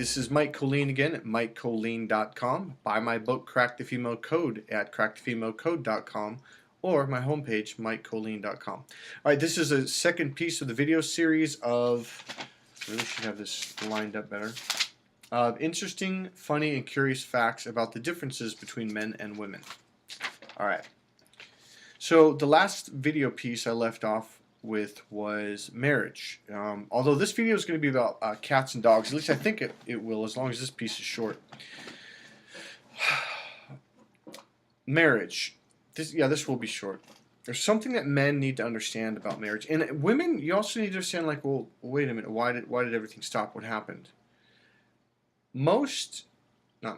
this is Mike Kollin again at MikeKollin.com. Buy my book, Crack the Female Code, at CrackTheFemaleCode.com, or my homepage, MikeKollin.com. All right, this is a second piece of the video series of, I really should have this lined up better, of interesting, funny, and curious facts about the differences between men and women. All right. So the last video piece I left off with was marriage. Although this video is going to be about cats and dogs, at least I think it will, as long as this piece is short. Marriage. This will be short. There's something that men need to understand about marriage, and women, you also need to understand. Like, well, wait a minute. Why did everything stop? What happened? Not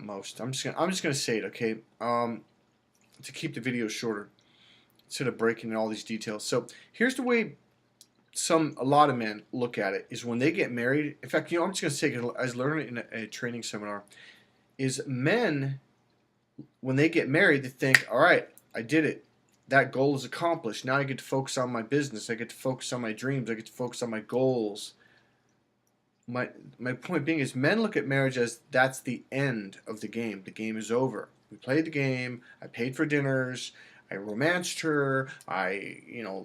most. I'm just gonna say it. Okay. To keep the video shorter, instead of breaking in all these details. So here's the way a lot of men look at it, is when they get married. In fact, I'm just going to say it, I was learning it in a training seminar, is men, when they get married, they think, all right, I did it. That goal is accomplished. Now I get to focus on my business. I get to focus on my dreams. I get to focus on my goals. My point being is, men look at marriage as that's the end of the game. The game is over. We played the game. I paid for dinners. I romanced her, I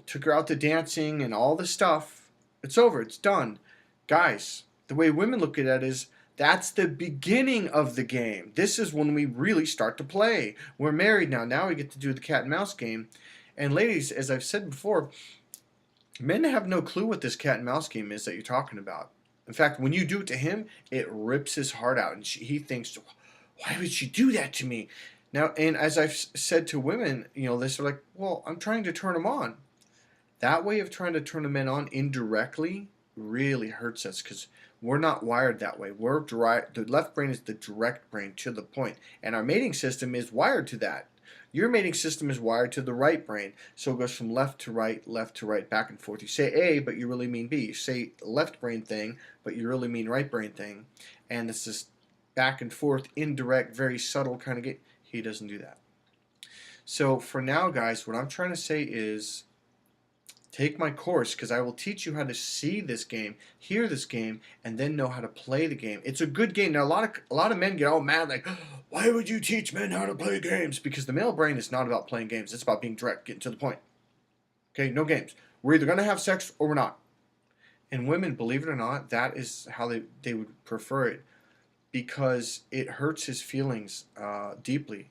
took her out to dancing and all this stuff. It's over, it's done. Guys, the way women look at it is, that's the beginning of the game. This is when we really start to play. We're married now. Now we get to do the cat and mouse game. And ladies, as I've said before, men have no clue what this cat and mouse game is that you're talking about. In fact, when you do it to him, it rips his heart out. And he thinks, why would she do that to me? Now, and as I've said to women, they say like, well, I'm trying to turn them on. That way of trying to turn the men on indirectly really hurts us, because we're not wired that way. The left brain is the direct brain to the point, and our mating system is wired to that. Your mating system is wired to the right brain, so it goes from left to right, back and forth. You say A, but you really mean B. You say left brain thing, but you really mean right brain thing, and it's this back and forth, indirect, very subtle kind of game. He doesn't do that. So for now, guys, what I'm trying to say is, take my course, because I will teach you how to see this game, hear this game, and then know how to play the game. It's a good game. Now, a lot of men get all mad, like, why would you teach men how to play games? Because the male brain is not about playing games. It's about being direct, getting to the point. Okay, no games. We're either going to have sex or we're not. And women, believe it or not, that is how they would prefer it, because it hurts his feelings deeply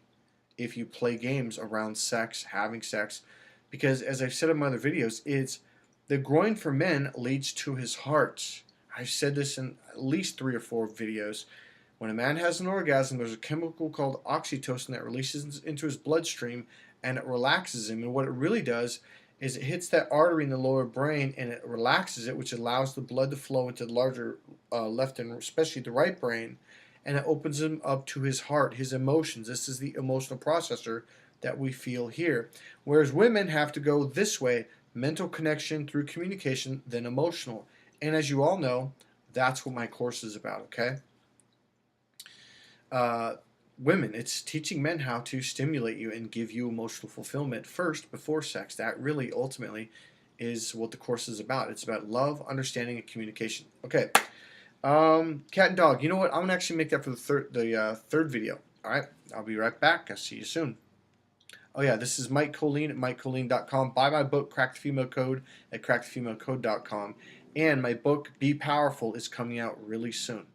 if you play games around sex, having sex. Because as I've said in my other videos, it's the groin for men leads to his heart. I've said this in at least 3 or 4 videos. When a man has an orgasm, there's a chemical called oxytocin that releases into his bloodstream, and it relaxes him. And what it really does is it hits that artery in the lower brain, and it relaxes it, which allows the blood to flow into the larger left and especially the right brain, and it opens him up to his heart, his emotions. This is the emotional processor that we feel here. Whereas women have to go this way, mental connection through communication, then emotional. And as you all know, that's what my course is about, okay? Women, it's teaching men how to stimulate you and give you emotional fulfillment first before sex. That really ultimately is what the course is about. It's about love, understanding, and communication. Okay. Cat and dog. You know what? I'm gonna actually make that for the third video. All right. I'll be right back. I'll see you soon. Oh yeah, this is Mike Kollin at MikeKollin.com. Buy my book, Crack the Female Code, at CrackTheFemaleCode.com. And my book, Be Powerful, is coming out really soon.